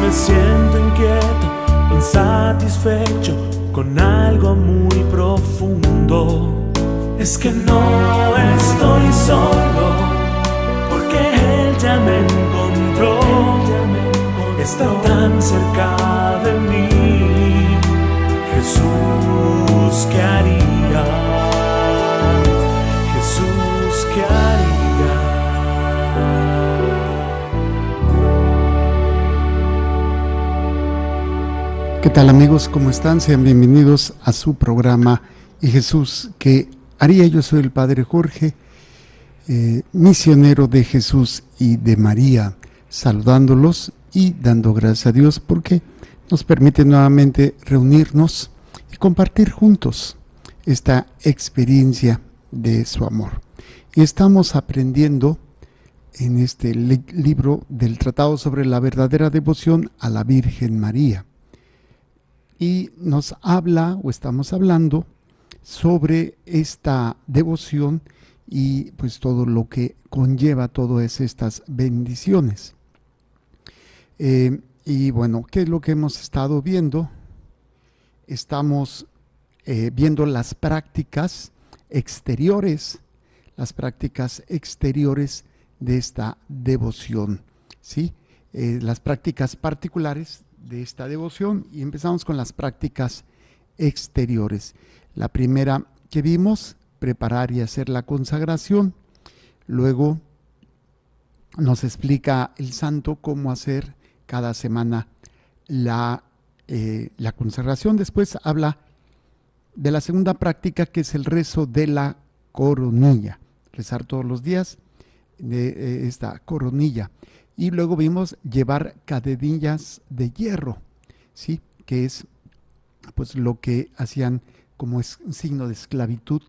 me siento inquieto, insatisfecho con algo muy profundo. Es que no estoy solo, porque Él ya me encontró. Está tan cerca de mí. Jesús, ¿qué haría? Jesús, ¿qué haría? ¿Qué tal, amigos? ¿Cómo están? Sean bienvenidos a su programa Y Jesús, ¿qué haría? Yo soy el Padre Jorge, misionero de Jesús y de María, saludándolos y dando gracias a Dios porque nos permite nuevamente reunirnos y compartir juntos esta experiencia de su amor. Y estamos aprendiendo en este libro del Tratado sobre la verdadera devoción a la Virgen María. Y nos habla, o estamos hablando, sobre esta devoción y pues todo lo que conlleva todas estas bendiciones. Y bueno, ¿qué es lo que hemos estado viendo? Estamos viendo las prácticas exteriores de esta devoción, ¿sí? Las prácticas particulares de esta devoción, y empezamos con las prácticas exteriores. La primera que vimos, preparar y hacer la consagración. Luego nos explica el santo cómo hacer cada semana la consagración. Después habla de la segunda práctica, que es el rezo de la coronilla, rezar todos los días de esta coronilla. Y luego vimos llevar cadenillas de hierro, ¿sí? Que es pues lo que hacían como es un signo de esclavitud.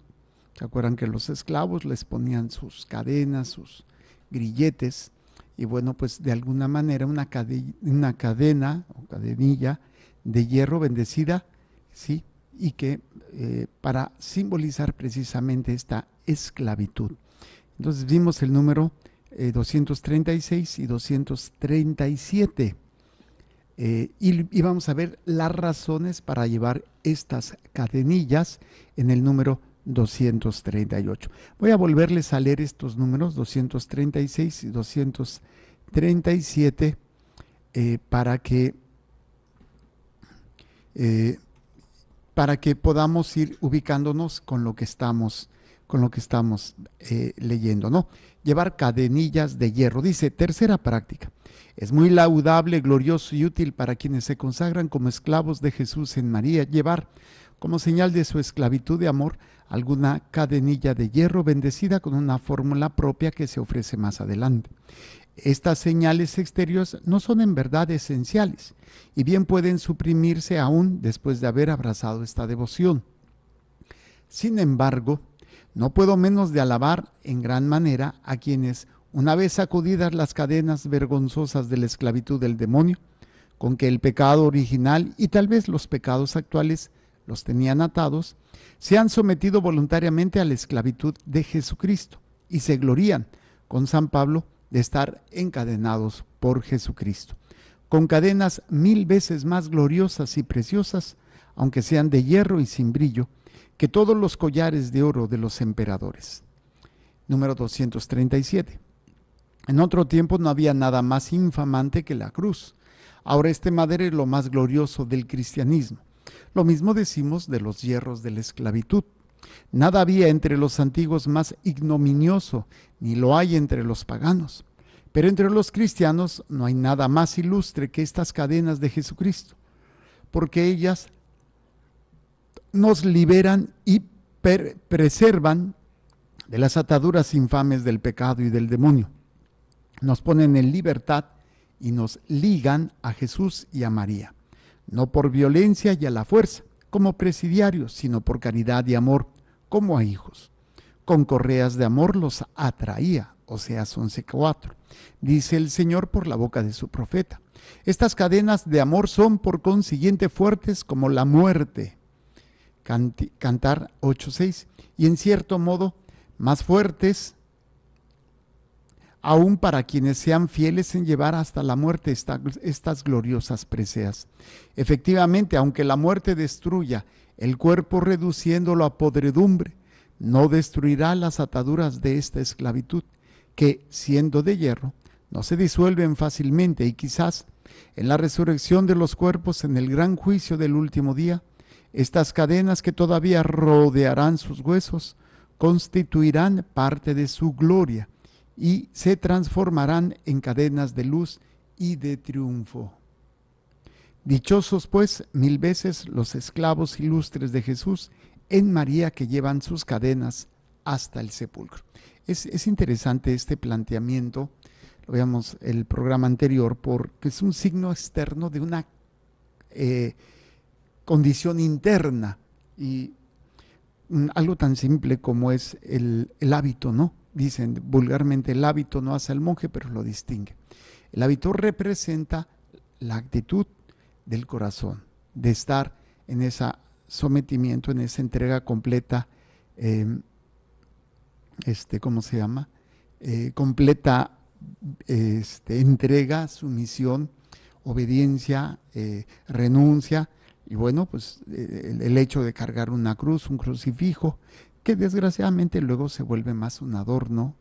¿Se acuerdan que los esclavos les ponían sus cadenas, sus grilletes? Y bueno, pues de alguna manera una cadena o cadenilla de hierro bendecida, ¿sí? Y que para simbolizar precisamente esta esclavitud. Entonces vimos el número 236 y 237. Y vamos a ver las razones para llevar estas cadenillas en el número 238. Voy a volverles a leer estos números 236 y 237 para que podamos ir ubicándonos con lo que estamos leyendo, ¿no? Llevar cadenillas de hierro. Dice, tercera práctica. Es muy laudable, glorioso y útil para quienes se consagran como esclavos de Jesús en María llevar, como señal de su esclavitud de amor, alguna cadenilla de hierro bendecida con una fórmula propia que se ofrece más adelante. Estas señales exteriores no son en verdad esenciales y bien pueden suprimirse aún después de haber abrazado esta devoción. Sin embargo, no puedo menos de alabar en gran manera a quienes, una vez sacudidas las cadenas vergonzosas de la esclavitud del demonio, con que el pecado original y tal vez los pecados actuales los tenían atados, se han sometido voluntariamente a la esclavitud de Jesucristo y se glorían, con San Pablo, de estar encadenados por Jesucristo, con cadenas 1000 veces más gloriosas y preciosas, aunque sean de hierro y sin brillo, que todos los collares de oro de los emperadores. Número 237. En otro tiempo no había nada más infamante que la cruz. Ahora este madero es lo más glorioso del cristianismo. Lo mismo decimos de los hierros de la esclavitud. Nada había entre los antiguos más ignominioso, ni lo hay entre los paganos. Pero entre los cristianos no hay nada más ilustre que estas cadenas de Jesucristo, porque ellas nos liberan y preservan de las ataduras infames del pecado y del demonio. Nos ponen en libertad y nos ligan a Jesús y a María, no por violencia y a la fuerza, como presidiarios, sino por caridad y amor, como a hijos. Con correas de amor los atraía, Oseas 11:4. Dice el Señor por la boca de su profeta. Estas cadenas de amor son por consiguiente fuertes como la muerte. Cantar 8:6. Y en cierto modo más fuertes aún para quienes sean fieles en llevar hasta la muerte estas gloriosas preseas. Efectivamente, aunque la muerte destruya el cuerpo reduciéndolo a podredumbre, no destruirá las ataduras de esta esclavitud, que, siendo de hierro, no se disuelven fácilmente, y quizás en la resurrección de los cuerpos en el gran juicio del último día, estas cadenas que todavía rodearán sus huesos constituirán parte de su gloria y se transformarán en cadenas de luz y de triunfo. Dichosos, pues, 1000 veces los esclavos ilustres de Jesús en María, que llevan sus cadenas hasta el sepulcro. Es interesante este planteamiento, lo veíamos el programa anterior, porque es un signo externo de una condición interna, y algo tan simple como es el hábito, ¿no? Dicen vulgarmente, el hábito no hace al monje, pero lo distingue. El hábito representa la actitud del corazón, de estar en ese sometimiento, en esa entrega completa, ¿cómo se llama? Completa entrega, sumisión, obediencia, renuncia, y bueno, pues el hecho de cargar una cruz, un crucifijo, que desgraciadamente luego se vuelve más un adorno,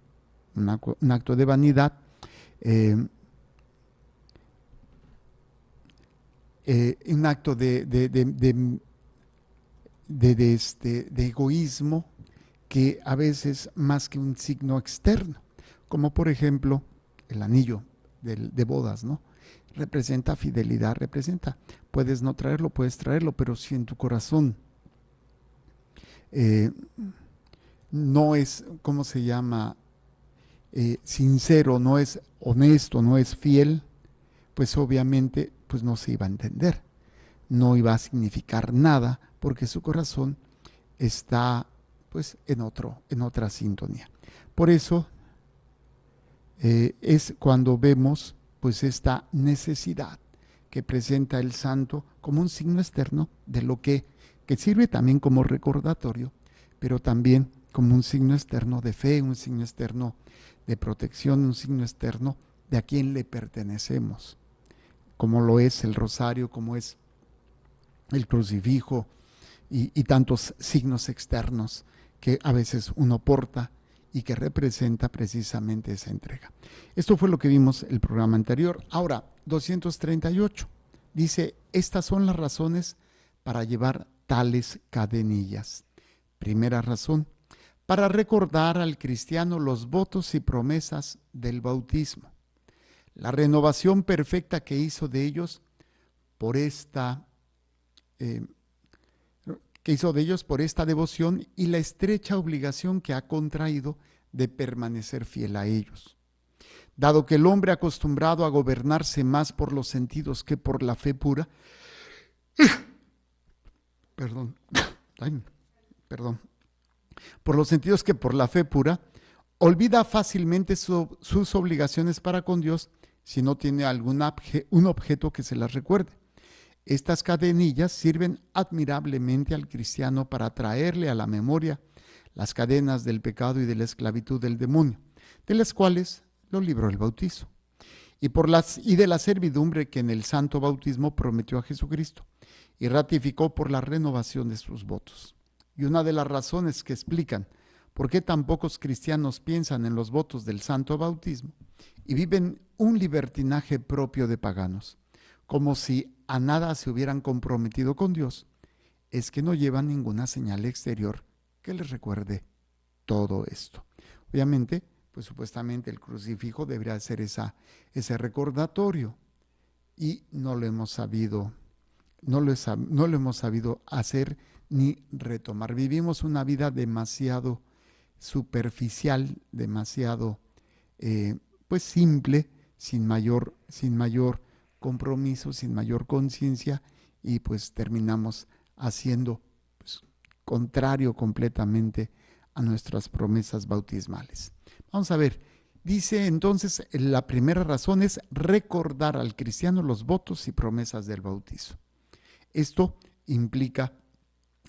un acto de vanidad, un acto de egoísmo, que a veces más que un signo externo, como por ejemplo el anillo de bodas, ¿no? Representa fidelidad, puedes no traerlo, puedes traerlo, pero si en tu corazón no es, ¿cómo se llama? Sincero, no es honesto, no es fiel, pues obviamente pues no se iba a entender, no iba a significar nada, porque su corazón está pues en otra sintonía. Por eso es cuando vemos pues esta necesidad que presenta el santo como un signo externo de lo que sirve también como recordatorio, pero también como un signo externo de fe, un signo externo de protección, un signo externo de a quién le pertenecemos, como lo es el rosario, como es el crucifijo y tantos signos externos que a veces uno porta y que representa precisamente esa entrega. Esto fue lo que vimos el programa anterior. Ahora, 238, dice, estas son las razones para llevar tales cadenillas. Primera razón, para recordar al cristiano los votos y promesas del bautismo, la renovación perfecta que hizo de ellos por esta devoción y la estrecha obligación que ha contraído de permanecer fiel a ellos. Dado que el hombre acostumbrado a gobernarse más por los sentidos que por la fe pura, por los sentidos que por la fe pura, olvida fácilmente sus obligaciones para con Dios si no tiene un objeto que se las recuerde. Estas cadenillas sirven admirablemente al cristiano para traerle a la memoria las cadenas del pecado y de la esclavitud del demonio, de las cuales lo libró el bautizo, y de la servidumbre que en el santo bautismo prometió a Jesucristo y ratificó por la renovación de sus votos. Y una de las razones que explican por qué tan pocos cristianos piensan en los votos del santo bautismo y viven un libertinaje propio de paganos, como si a nada se hubieran comprometido con Dios, es que no llevan ninguna señal exterior que les recuerde todo esto. Obviamente, pues supuestamente el crucifijo debería ser ese recordatorio, y no lo hemos sabido hacer ni retomar. Vivimos una vida demasiado superficial, demasiado pues simple, sin mayor compromiso, sin mayor conciencia, y pues terminamos haciendo pues, contrario completamente a nuestras promesas bautismales. Vamos a ver, dice entonces, la primera razón es recordar al cristiano los votos y promesas del bautizo. Esto implica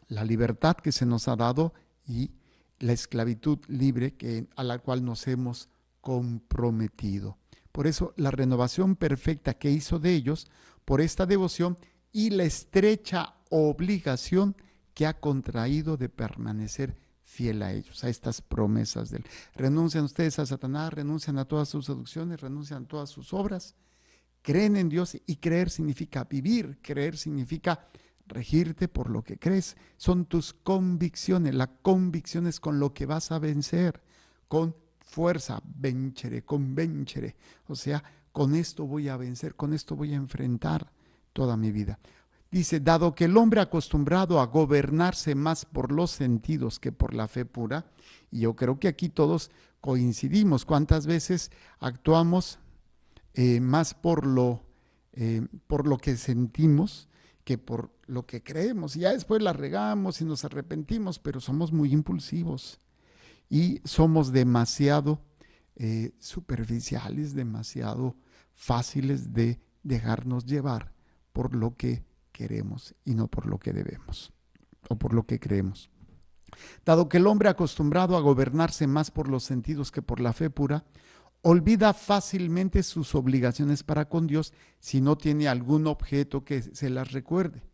la libertad que se nos ha dado y la esclavitud libre a la cual nos hemos comprometido. Por eso la renovación perfecta que hizo de ellos por esta devoción y la estrecha obligación que ha contraído de permanecer fiel a ellos, a estas promesas de él. Renuncian ustedes a Satanás, renuncian a todas sus seducciones, renuncian a todas sus obras, creen en Dios, y creer significa vivir, creer significa regirte por lo que crees, son tus convicciones, la convicción es con lo que vas a vencer, con fuerza, vencere, convencere, o sea, con esto voy a vencer, con esto voy a enfrentar toda mi vida. Dice, dado que el hombre acostumbrado a gobernarse más por los sentidos que por la fe pura, y yo creo que aquí todos coincidimos, cuántas veces actuamos más por lo que sentimos que por lo que creemos, y ya después la regamos y nos arrepentimos, pero somos muy impulsivos y somos demasiado superficiales, demasiado fáciles de dejarnos llevar por lo que queremos y no por lo que debemos o por lo que creemos. Dado que el hombre acostumbrado a gobernarse más por los sentidos que por la fe pura, olvida fácilmente sus obligaciones para con Dios si no tiene algún objeto que se las recuerde.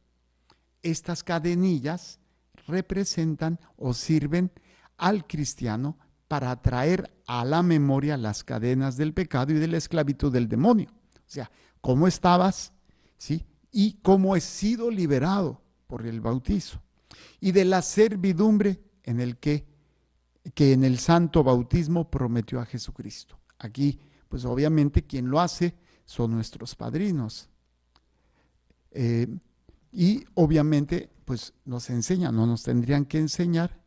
Estas cadenillas representan o sirven al cristiano para atraer a la memoria las cadenas del pecado y de la esclavitud del demonio. O sea, cómo estabas, ¿sí? Y cómo he sido liberado por el bautizo. Y de la servidumbre en el que en el santo bautismo prometió a Jesucristo. Aquí, pues obviamente quien lo hace son nuestros padrinos. Y obviamente, pues nos enseñan, no nos tendrían que enseñar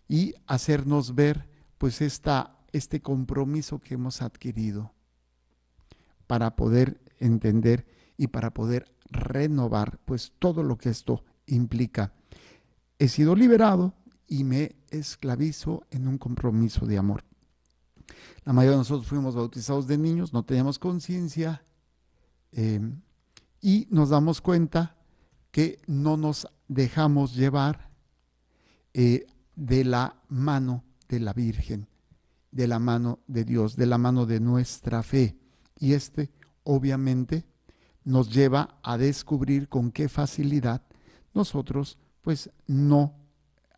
y hacernos ver, pues este compromiso que hemos adquirido para poder entender y para poder renovar, pues todo lo que esto implica. He sido liberado y me esclavizo en un compromiso de amor. La mayoría de nosotros fuimos bautizados de niños, no teníamos conciencia y nos damos cuenta que no nos dejamos llevar de la mano de la Virgen, de la mano de Dios, de la mano de nuestra fe. Y obviamente nos lleva a descubrir con qué facilidad nosotros pues no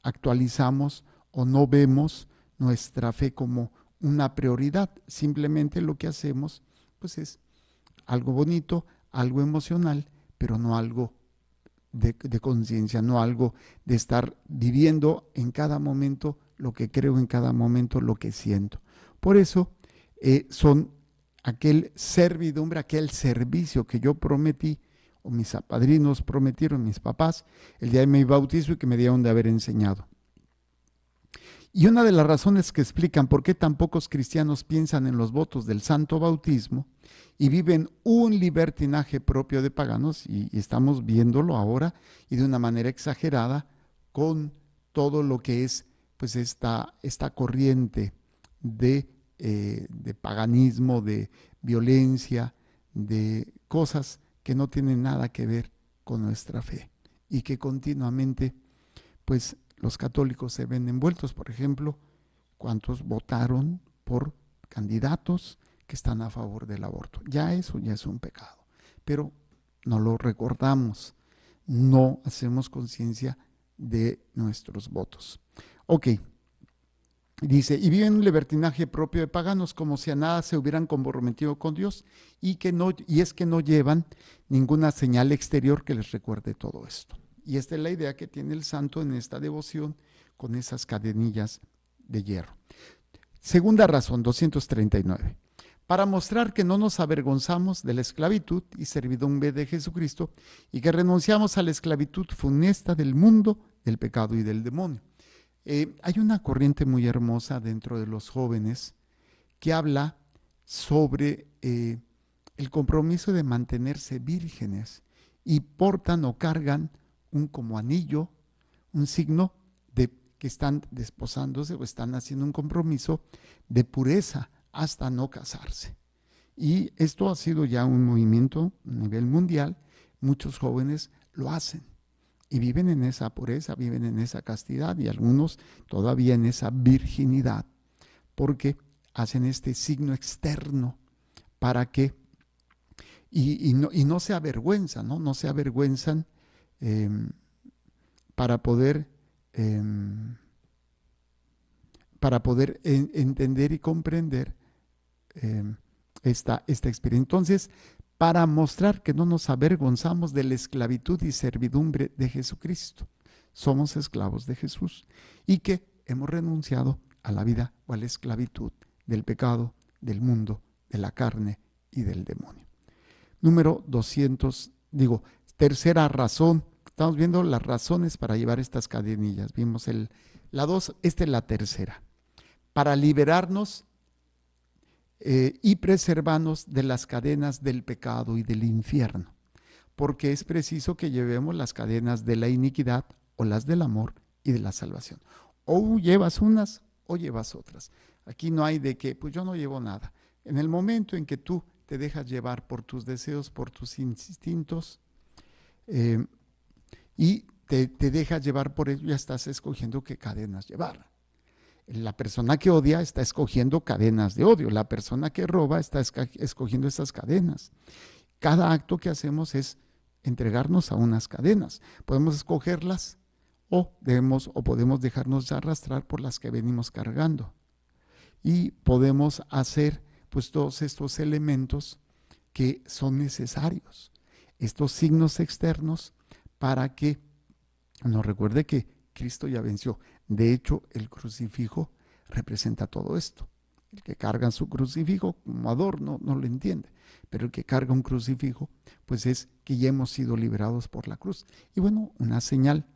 actualizamos o no vemos nuestra fe como una prioridad. Simplemente lo que hacemos pues es algo bonito, algo emocional, pero no algo de conciencia, no algo de estar viviendo en cada momento lo que creo, en cada momento lo que siento. Por eso son aquel servidumbre, aquel servicio que yo prometí, o mis padrinos prometieron, mis papás, el día de mi bautizo y que me dieron de haber enseñado. Y una de las razones que explican por qué tan pocos cristianos piensan en los votos del santo bautismo y viven un libertinaje propio de paganos, y estamos viéndolo ahora y de una manera exagerada con todo lo que es pues esta corriente de paganismo, de violencia, de cosas que no tienen nada que ver con nuestra fe y que continuamente pues los católicos se ven envueltos. Por ejemplo, ¿cuántos votaron por candidatos que están a favor del aborto? Ya eso ya es un pecado, pero no lo recordamos, no hacemos conciencia de nuestros votos. Ok, dice, y viven un libertinaje propio de paganos, como si a nada se hubieran comprometido con Dios, y es que no llevan ninguna señal exterior que les recuerde todo esto. Y esta es la idea que tiene el santo en esta devoción con esas cadenillas de hierro. Segunda razón, 239. Para mostrar que no nos avergonzamos de la esclavitud y servidumbre de Jesucristo y que renunciamos a la esclavitud funesta del mundo, del pecado y del demonio. Hay una corriente muy hermosa dentro de los jóvenes que habla sobre el compromiso de mantenerse vírgenes y portan o cargan como anillo, un signo de que están desposándose o están haciendo un compromiso de pureza hasta no casarse. Y esto ha sido ya un movimiento a nivel mundial. Muchos jóvenes lo hacen y viven en esa pureza, viven en esa castidad y algunos todavía en esa virginidad, porque hacen este signo externo para que, y no se avergüenzan, ¿no? No se avergüenzan para poder entender y comprender esta experiencia. Entonces, para mostrar que no nos avergonzamos de la esclavitud y servidumbre de Jesucristo, somos esclavos de Jesús y que hemos renunciado a la vida o a la esclavitud del pecado, del mundo, de la carne y del demonio. Número 200, tercera razón. Estamos viendo las razones para llevar estas cadenillas. Vimos la 2, esta es la tercera. Para liberarnos y preservarnos de las cadenas del pecado y del infierno. Porque es preciso que llevemos las cadenas de la iniquidad o las del amor y de la salvación. O llevas unas o llevas otras. Aquí no hay de que, pues yo no llevo nada. En el momento en que tú te dejas llevar por tus deseos, por tus instintos, y te dejas llevar por ello, ya estás escogiendo qué cadenas llevar. La persona que odia está escogiendo cadenas de odio. La persona que roba está escogiendo esas cadenas. Cada acto que hacemos es entregarnos a unas cadenas. Podemos escogerlas o podemos dejarnos arrastrar por las que venimos cargando. Y podemos hacer pues todos estos elementos que son necesarios, estos signos externos, para que nos recuerde que Cristo ya venció. De hecho, el crucifijo representa todo esto. El que carga su crucifijo como adorno no lo entiende, pero el que carga un crucifijo, pues es que ya hemos sido liberados por la cruz. Y bueno, una señal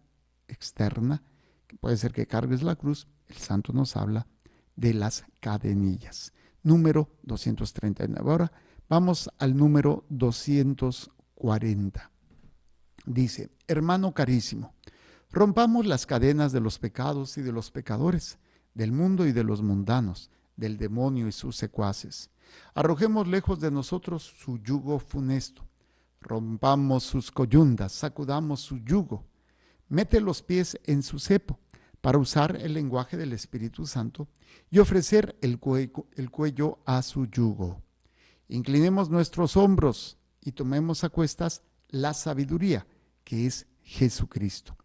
externa, que puede ser que cargues la cruz, el santo nos habla de las cadenillas. Número 239. Ahora vamos al número 240. Dice: hermano carísimo, rompamos las cadenas de los pecados y de los pecadores, del mundo y de los mundanos, del demonio y sus secuaces. Arrojemos lejos de nosotros su yugo funesto. Rompamos sus coyundas, sacudamos su yugo. Mete los pies en su cepo para usar el lenguaje del Espíritu Santo y ofrecer el cuello a su yugo. Inclinemos nuestros hombros y tomemos a cuestas la sabiduría, que es Jesucristo.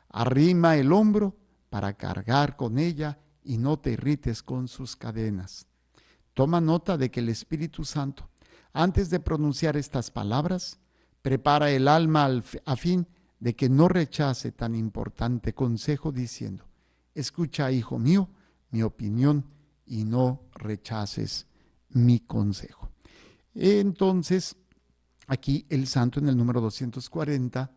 Arrima el hombro para cargar con ella y no te irrites con sus cadenas. Toma nota de que el Espíritu Santo, antes de pronunciar estas palabras, prepara el alma a fin de que no rechace tan importante consejo, diciendo: escucha, hijo mío, mi opinión y no rechaces mi consejo. Entonces, aquí el santo en el número 240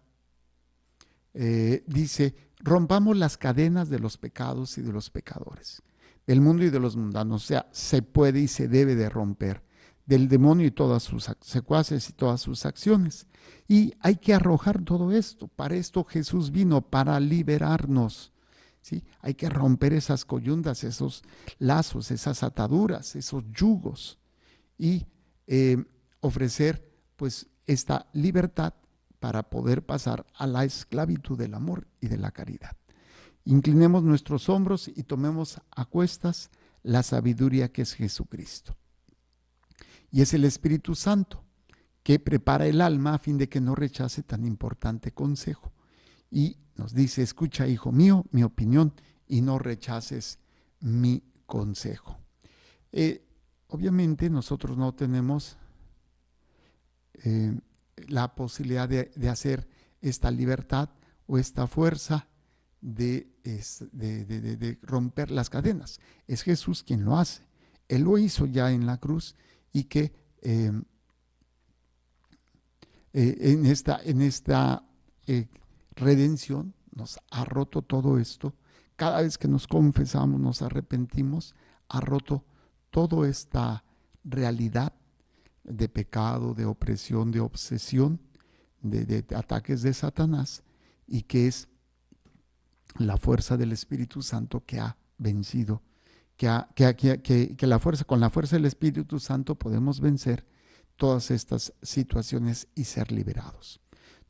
dice: rompamos las cadenas de los pecados y de los pecadores, del mundo y de los mundanos. O sea, se puede y se debe de romper del demonio y todas sus secuaces y todas sus acciones. Y hay que arrojar todo esto. Para esto Jesús vino, para liberarnos. ¿Sí? Hay que romper esas coyundas, esos lazos, esas ataduras, esos yugos, y ofrecer pues esta libertad para poder pasar a la esclavitud del amor y de la caridad. Inclinemos nuestros hombros y tomemos a cuestas la sabiduría que es Jesucristo. Y es el Espíritu Santo que prepara el alma a fin de que no rechace tan importante consejo. Y nos dice: escucha, hijo mío, mi opinión y no rechaces mi consejo. Obviamente nosotros no tenemos la posibilidad de hacer esta libertad o esta fuerza de romper las cadenas. Es Jesús quien lo hace. Él lo hizo ya en la cruz, y que en esta redención nos ha roto todo esto. Cada vez que nos confesamos, nos arrepentimos, ha roto toda esta realidad de pecado, de opresión, de obsesión, de ataques de Satanás, y que es la fuerza del Espíritu Santo que ha vencido, que la fuerza, con la fuerza del Espíritu Santo podemos vencer todas estas situaciones y ser liberados.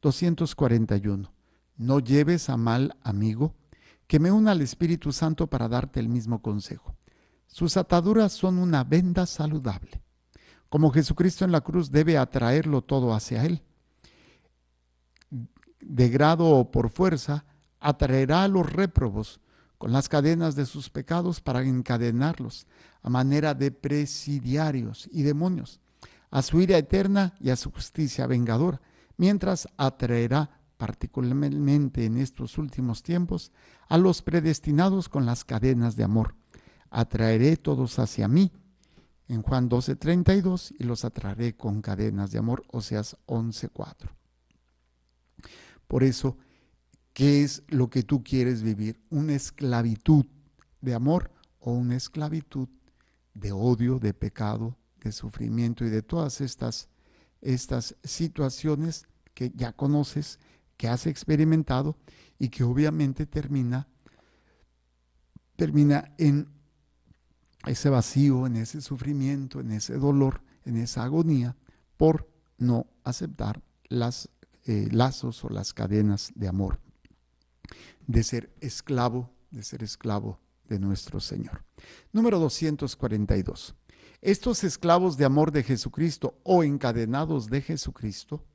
241. No lleves a mal amigo que me una al Espíritu Santo para darte el mismo consejo. Sus ataduras son una venda saludable. Como Jesucristo en la cruz debe atraerlo todo hacia Él. De grado o por fuerza, atraerá a los réprobos con las cadenas de sus pecados para encadenarlos a manera de presidiarios y demonios, a su ira eterna y a su justicia vengadora, mientras atraerá particularmente en estos últimos tiempos a los predestinados con las cadenas de amor. Atraeré todos hacia mí, en Juan 12:32, y los atraeré con cadenas de amor, Oseas 11:4. Por eso, ¿qué es lo que tú quieres vivir? ¿Una esclavitud de amor o una esclavitud de odio, de pecado, de sufrimiento y de todas estas situaciones que ya conoces, que has experimentado y que obviamente termina en ese vacío, en ese sufrimiento, en ese dolor, en esa agonía, por no aceptar las lazos o las cadenas de amor, de ser esclavo de nuestro Señor. Número 242. Estos esclavos de amor de Jesucristo o encadenados de Jesucristo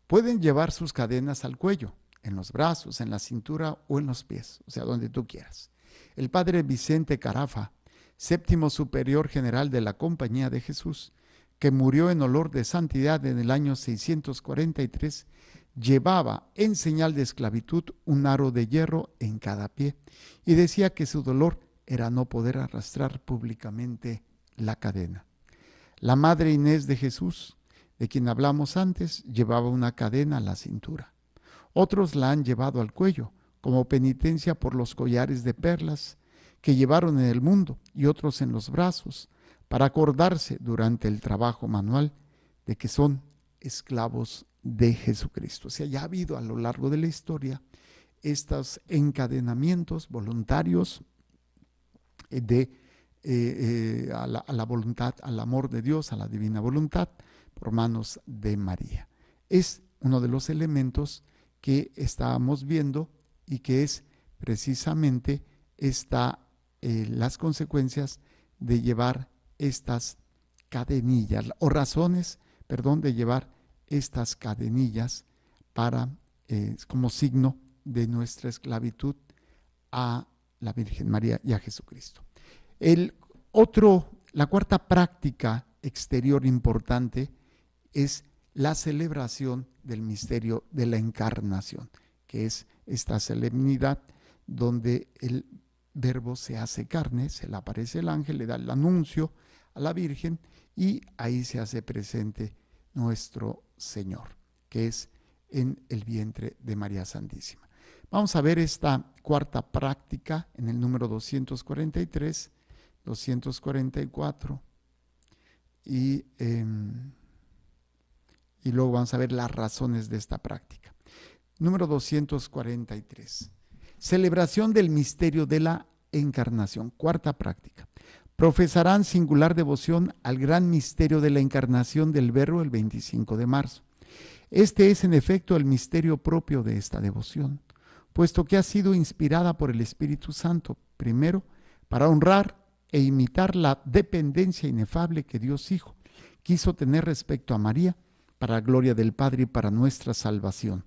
pueden llevar sus cadenas al cuello, en los brazos, en la cintura o en los pies, o sea, donde tú quieras. El padre Vicente Carafa, séptimo superior general de la Compañía de Jesús, que murió en olor de santidad en el año 643, llevaba en señal de esclavitud un aro de hierro en cada pie y decía que su dolor era no poder arrastrar públicamente la cadena. La madre Inés de Jesús, de quien hablamos antes, llevaba una cadena a la cintura. Otros la han llevado al cuello, como penitencia por los collares de perlas que llevaron en el mundo, y otros en los brazos, para acordarse durante el trabajo manual de que son esclavos de Jesucristo. O sea, ya ha habido a lo largo de la historia estos encadenamientos voluntarios a la voluntad, al amor de Dios, a la divina voluntad, por manos de María. Es uno de los elementos que estábamos viendo y que es precisamente las consecuencias de llevar estas cadenillas, o razones, de llevar estas cadenillas como signo de nuestra esclavitud a la Virgen María y a Jesucristo. La cuarta práctica exterior importante es la celebración del misterio de la encarnación, que es esta solemnidad donde el Verbo se hace carne, se le aparece el ángel, le da el anuncio a la Virgen y ahí se hace presente nuestro Señor, que es en el vientre de María Santísima. Vamos a ver esta cuarta práctica en el número 243, 244 y luego vamos a ver las razones de esta práctica. Número 243. Celebración del misterio de la encarnación. Cuarta práctica. Profesarán singular devoción al gran misterio de la encarnación del Verbo el 25 de marzo. Este es en efecto el misterio propio de esta devoción, puesto que ha sido inspirada por el Espíritu Santo, primero, para honrar e imitar la dependencia inefable que Dios Hijo quiso tener respecto a María, para la gloria del Padre y para nuestra salvación.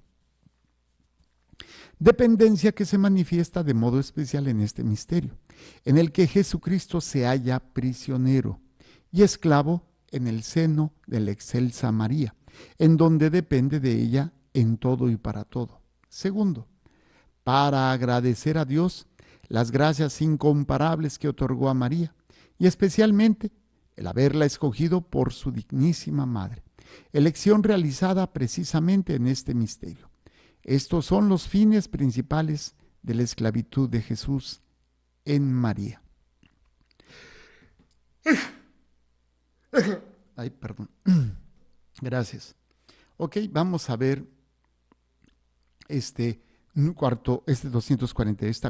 Dependencia que se manifiesta de modo especial en este misterio, en el que Jesucristo se halla prisionero y esclavo en el seno de la excelsa María, en donde depende de ella en todo y para todo. Segundo, para agradecer a Dios las gracias incomparables que otorgó a María, y especialmente el haberla escogido por su dignísima madre, elección realizada precisamente en este misterio. Estos son los fines principales de la esclavitud de Jesús en María. Ay, perdón. Gracias. Ok, vamos a ver esta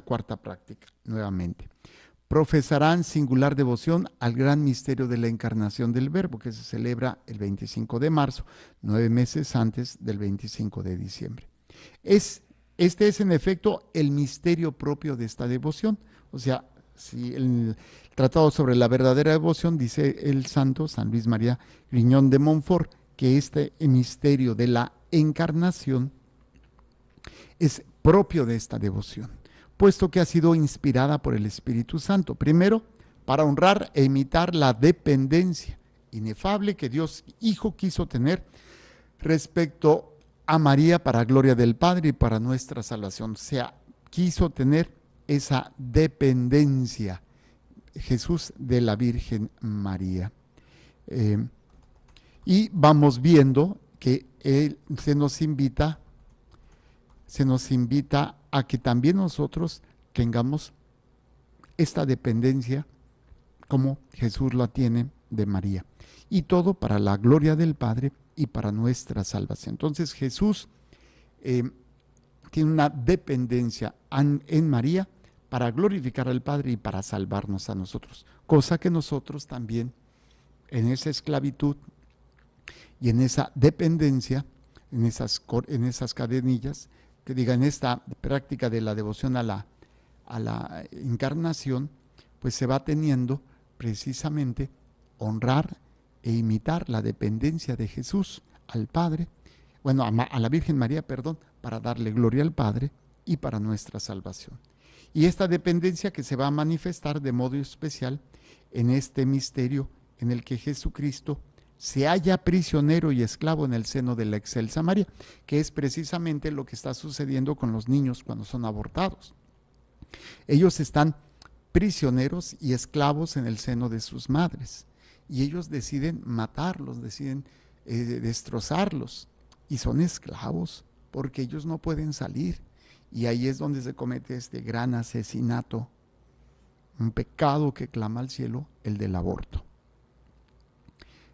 cuarta práctica nuevamente. Profesarán singular devoción al gran misterio de la encarnación del Verbo, que se celebra el 25 de marzo, 9 meses antes del 25 de diciembre. Este es en efecto el misterio propio de esta devoción, o sea, Sí, el Tratado sobre la verdadera devoción dice el santo San Luis María Griñón de Montfort que este misterio de la encarnación es propio de esta devoción, puesto que ha sido inspirada por el Espíritu Santo. Primero, para honrar e imitar la dependencia inefable que Dios Hijo quiso tener respecto a María para gloria del Padre y para nuestra salvación. O sea, quiso tener esa dependencia Jesús de la Virgen María. Y vamos viendo que se nos invita a que también nosotros tengamos esta dependencia como Jesús la tiene de María. Y todo para la gloria del Padre y para nuestra salvación. Entonces Jesús tiene una dependencia en María para glorificar al Padre y para salvarnos a nosotros. Cosa que nosotros también en esa esclavitud y en esa dependencia, en esas cadenillas, que digan esta práctica de la devoción a la encarnación, pues se va teniendo precisamente honrar e imitar la dependencia de Jesús al Padre, bueno, a la Virgen María, perdón, para darle gloria al Padre y para nuestra salvación. Y esta dependencia que se va a manifestar de modo especial en este misterio en el que Jesucristo se halla prisionero y esclavo en el seno de la excelsa María, que es precisamente lo que está sucediendo con los niños cuando son abortados. Ellos están prisioneros y esclavos en el seno de sus madres, y ellos deciden matarlos, deciden destrozarlos, y son esclavos porque ellos no pueden salir, y ahí es donde se comete este gran asesinato, un pecado que clama al cielo, el del aborto.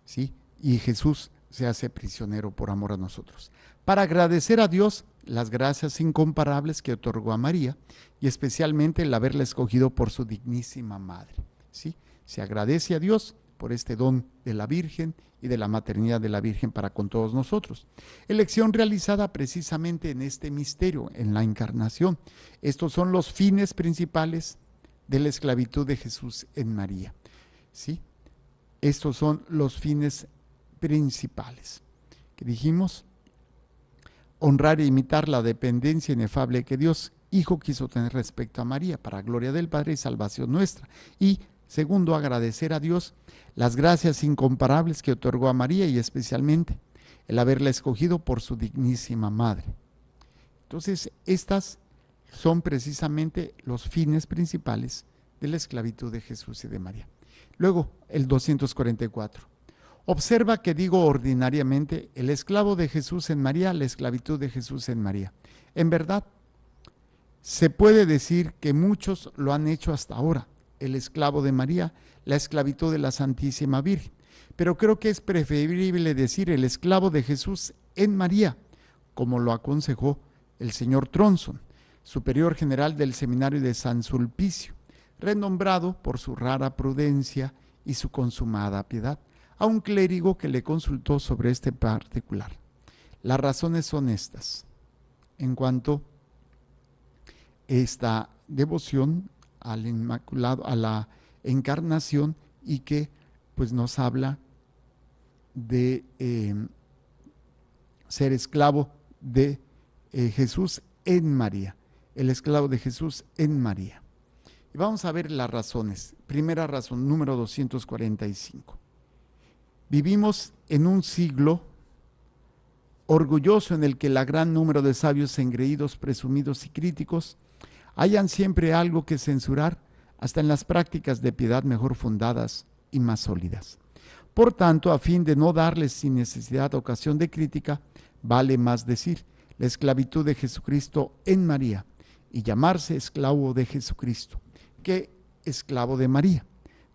¿Sí? Y Jesús se hace prisionero por amor a nosotros, para agradecer a Dios las gracias incomparables que otorgó a María, y especialmente el haberla escogido por su dignísima madre. ¿Sí? Se agradece a Dios por este don de la Virgen y de la maternidad de la Virgen para con todos nosotros. Elección realizada precisamente en este misterio, en la encarnación. Estos son los fines principales de la esclavitud de Jesús en María. ¿Sí? Estos son los fines principales que dijimos: honrar e imitar la dependencia inefable que Dios Hijo quiso tener respecto a María para gloria del Padre y salvación nuestra. Y segundo, agradecer a Dios las gracias incomparables que otorgó a María, y especialmente el haberla escogido por su dignísima madre. Entonces, estas son precisamente los fines principales de la esclavitud de Jesús y de María. Luego, el 244. Observa que digo ordinariamente el esclavo de Jesús en María, la esclavitud de Jesús en María. En verdad, se puede decir que muchos lo han hecho hasta ahora, el esclavo de María, la esclavitud de la Santísima Virgen. Pero creo que es preferible decir el esclavo de Jesús en María, como lo aconsejó el señor Tronson, superior general del seminario de San Sulpicio, renombrado por su rara prudencia y su consumada piedad, a un clérigo que le consultó sobre este particular. Las razones son estas, en cuanto a esta devoción al Inmaculado, a la encarnación, y que pues nos habla de ser esclavo de Jesús en María, el esclavo de Jesús en María. Y vamos a ver las razones. Primera razón, número 245. Vivimos en un siglo orgulloso en el que el gran número de sabios engreídos, presumidos y críticos hayan siempre algo que censurar, hasta en las prácticas de piedad mejor fundadas y más sólidas. Por tanto, a fin de no darles sin necesidad ocasión de crítica, vale más decir la esclavitud de Jesucristo en María y llamarse esclavo de Jesucristo que esclavo de María,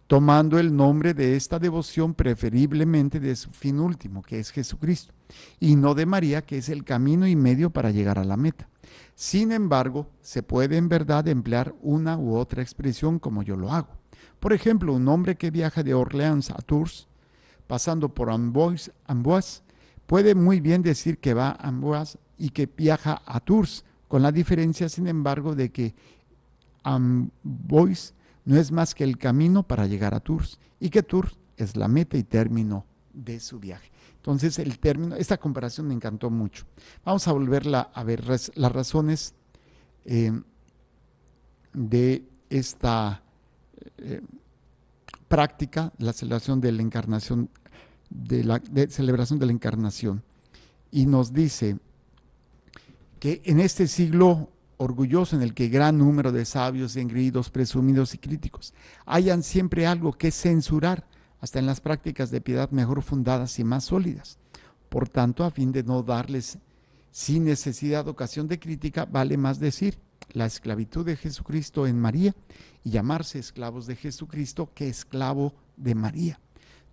tomando el nombre de esta devoción preferiblemente de su fin último, que es Jesucristo, y no de María, que es el camino y medio para llegar a la meta. Sin embargo, se puede en verdad emplear una u otra expresión como yo lo hago. Por ejemplo, un hombre que viaja de Orleans a Tours, pasando por Amboise, puede muy bien decir que va a Amboise y que viaja a Tours, con la diferencia, sin embargo, de que Amboise no es más que el camino para llegar a Tours y que Tours es la meta y término de su viaje. Entonces el término, esta comparación me encantó mucho. Vamos a volverla a ver, las razones de esta práctica, la celebración de la encarnación, celebración de la encarnación. Y nos dice que en este siglo orgulloso en el que gran número de sabios, engreídos, presumidos y críticos hayan siempre algo que censurar, hasta en las prácticas de piedad mejor fundadas y más sólidas. Por tanto, a fin de no darles sin necesidad ocasión de crítica, vale más decir la esclavitud de Jesucristo en María y llamarse esclavos de Jesucristo que esclavo de María,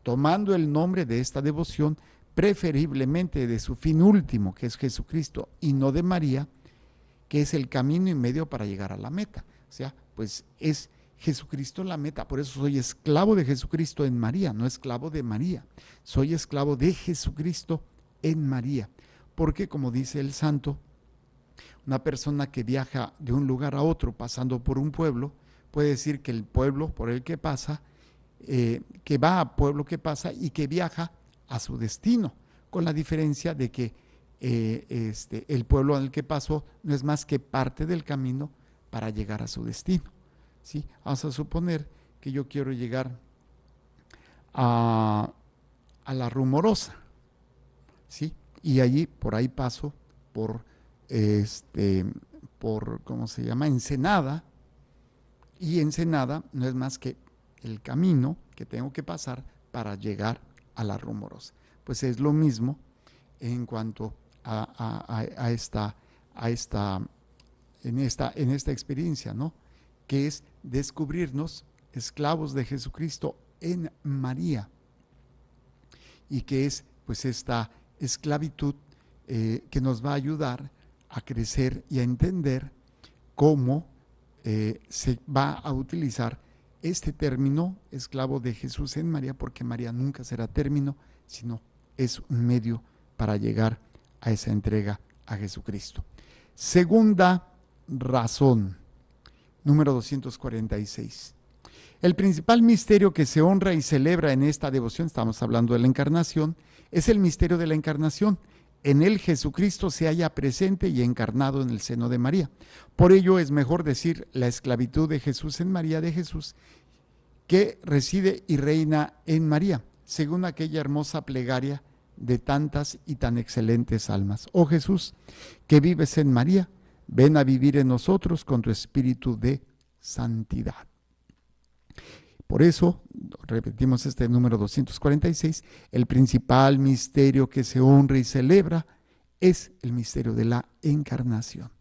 tomando el nombre de esta devoción preferiblemente de su fin último, que es Jesucristo, y no de María, que es el camino y medio para llegar a la meta. O sea, pues es Jesucristo la meta. Por eso soy esclavo de Jesucristo en María, no esclavo de María. Soy esclavo de Jesucristo en María. Porque, como dice el santo, una persona que viaja de un lugar a otro pasando por un pueblo, puede decir que el pueblo por el que pasa, que va a pueblo que pasa y que viaja a su destino, con la diferencia de que el pueblo en el que pasó no es más que parte del camino para llegar a su destino. ¿Sí? Vamos a suponer que yo quiero llegar a la Rumorosa, ¿sí? Y allí, por ahí paso por ¿cómo se llama? Ensenada, y Ensenada no es más que el camino que tengo que pasar para llegar a la Rumorosa. Pues es lo mismo en cuanto a en esta experiencia, ¿no? Que es descubrirnos esclavos de Jesucristo en María, y que es pues esta esclavitud que nos va a ayudar a crecer y a entender cómo se va a utilizar este término, esclavo de Jesús en María, porque María nunca será término, sino es un medio para llegar a esa entrega a Jesucristo. Segunda razón, número 246. El principal misterio que se honra y celebra en esta devoción, estamos hablando de la encarnación, es el misterio de la encarnación. En él Jesucristo se halla presente y encarnado en el seno de María. Por ello es mejor decir la esclavitud de Jesús en María, de Jesús, que reside y reina en María, según aquella hermosa plegaria de tantas y tan excelentes almas. Oh Jesús, que vives en María, ven a vivir en nosotros con tu espíritu de santidad. Por eso, repetimos este número 246, el principal misterio que se honra y celebra es el misterio de la encarnación,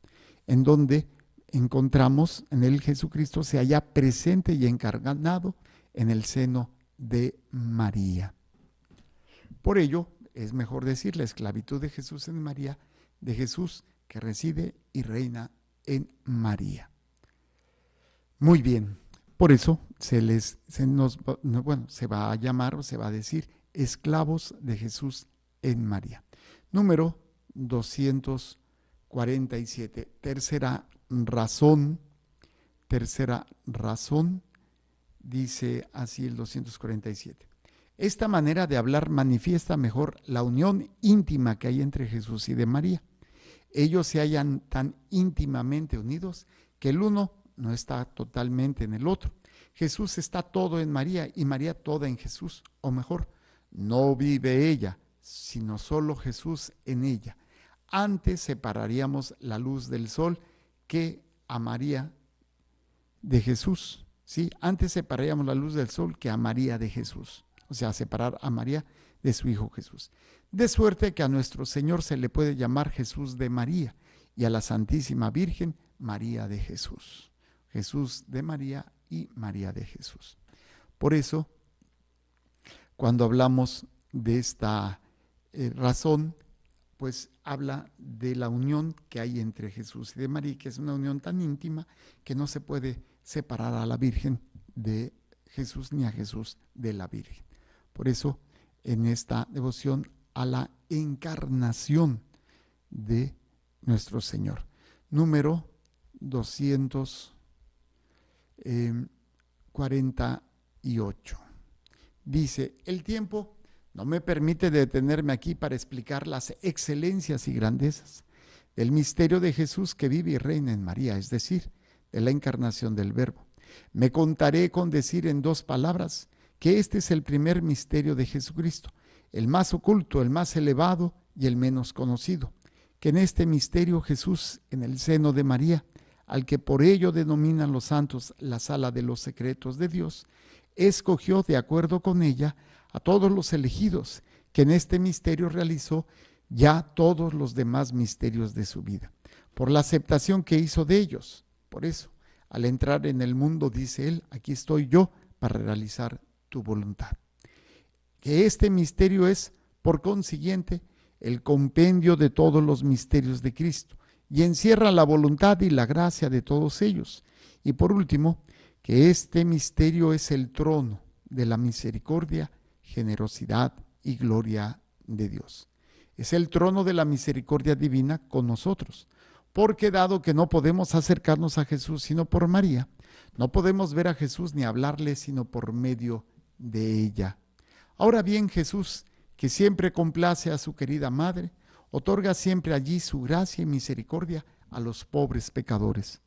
en donde encontramos en él Jesucristo se halla presente y encarnado en el seno de María. Por ello, es mejor decir la esclavitud de Jesús en María, de Jesús que reside y reina en María. Muy bien. Por eso se va a llamar o se va a decir esclavos de Jesús en María. Número 247. Tercera razón, dice así el 247. Esta manera de hablar manifiesta mejor la unión íntima que hay entre Jesús y de María. Ellos se hallan tan íntimamente unidos que el uno no está totalmente en el otro. Jesús está todo en María y María toda en Jesús, o mejor, no vive ella, sino solo Jesús en ella. Antes separaríamos la luz del sol que a María de Jesús, ¿sí? Antes separaríamos la luz del sol que a María de Jesús, o sea, separar a María de su Hijo Jesús. De suerte que a nuestro Señor se le puede llamar Jesús de María y a la Santísima Virgen María de Jesús. Jesús de María y María de Jesús. Por eso, cuando hablamos de esta razón, pues habla de la unión que hay entre Jesús y de María, que es una unión tan íntima que no se puede separar a la Virgen de Jesús ni a Jesús de la Virgen. Por eso, en esta devoción a la encarnación de nuestro Señor. Número 248. 248. Dice: el tiempo no me permite detenerme aquí para explicar las excelencias y grandezas del misterio de Jesús que vive y reina en María, es decir, de la encarnación del Verbo. Me contaré con decir en 2 palabras que este es el primer misterio de Jesucristo, el más oculto, el más elevado y el menos conocido, que en este misterio Jesús, en el seno de María, al que por ello denominan los santos la sala de los secretos de Dios, escogió de acuerdo con ella a todos los elegidos, que en este misterio realizó ya todos los demás misterios de su vida, por la aceptación que hizo de ellos. Por eso, al entrar en el mundo, dice él: aquí estoy yo para realizar tu voluntad. Que este misterio es, por consiguiente, el compendio de todos los misterios de Cristo, y encierra la voluntad y la gracia de todos ellos. Y por último, que este misterio es el trono de la misericordia, generosidad y gloria de Dios. Es el trono de la misericordia divina con nosotros, porque dado que no podemos acercarnos a Jesús sino por María, no podemos ver a Jesús ni hablarle sino por medio de ella. Ahora bien, Jesús, que siempre complace a su querida madre, otorga siempre allí su gracia y misericordia a los pobres pecadores.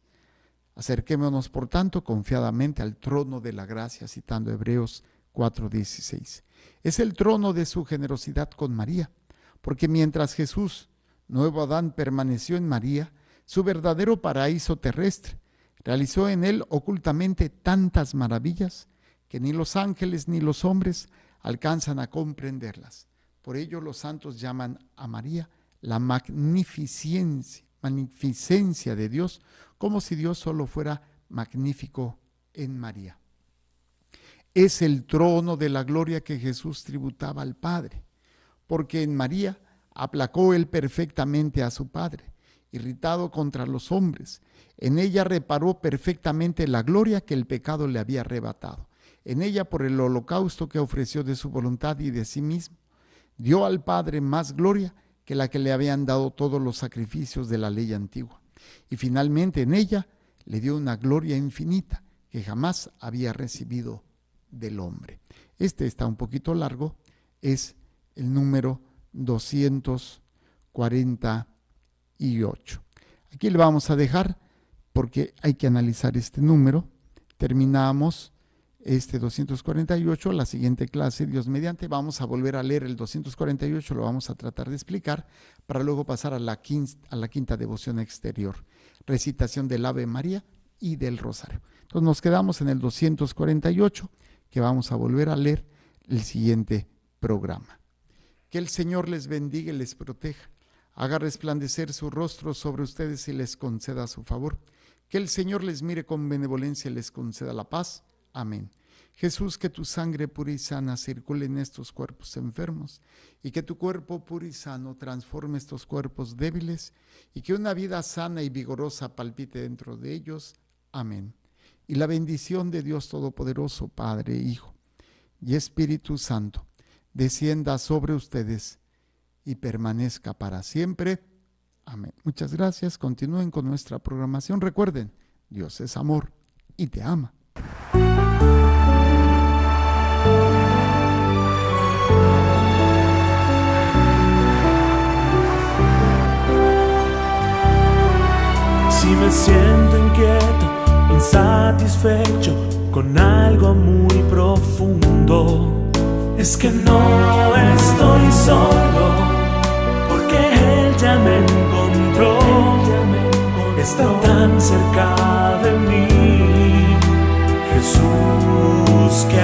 Acerquémonos, por tanto, confiadamente al trono de la gracia, citando Hebreos 4:16. Es el trono de su generosidad con María, porque mientras Jesús, nuevo Adán, permaneció en María, su verdadero paraíso terrestre, realizó en él ocultamente tantas maravillas que ni los ángeles ni los hombres alcanzan a comprenderlas. Por ello los santos llaman a María la magnificencia de Dios, como si Dios solo fuera magnífico en María. Es el trono de la gloria que Jesús tributaba al Padre, porque en María aplacó él perfectamente a su Padre, irritado contra los hombres. En ella reparó perfectamente la gloria que el pecado le había arrebatado. En ella, por el holocausto que ofreció de su voluntad y de sí mismo, dio al Padre más gloria que la que le habían dado todos los sacrificios de la ley antigua. Y finalmente en ella le dio una gloria infinita que jamás había recibido del hombre. Este está un poquito largo, es el número 248. Aquí le vamos a dejar porque hay que analizar este número. Terminamos este 248, la siguiente clase, Dios mediante, vamos a volver a leer el 248, lo vamos a tratar de explicar, para luego pasar a la quinta devoción exterior, recitación del Ave María y del Rosario. Entonces nos quedamos en el 248, que vamos a volver a leer el siguiente programa. Que el Señor les bendiga y les proteja, haga resplandecer su rostro sobre ustedes y les conceda su favor. Que el Señor les mire con benevolencia y les conceda la paz. Amén. Jesús, que tu sangre pura y sana circule en estos cuerpos enfermos y que tu cuerpo puro y sano transforme estos cuerpos débiles y que una vida sana y vigorosa palpite dentro de ellos. Amén. Y la bendición de Dios Todopoderoso, Padre, Hijo y Espíritu Santo, descienda sobre ustedes y permanezca para siempre. Amén. Muchas gracias. Continúen con nuestra programación. Recuerden, Dios es amor y te ama. Si me siento inquieto, insatisfecho con algo muy profundo, es que no estoy solo, porque Él ya me encontró, está tan cerca de mí. Jesús, que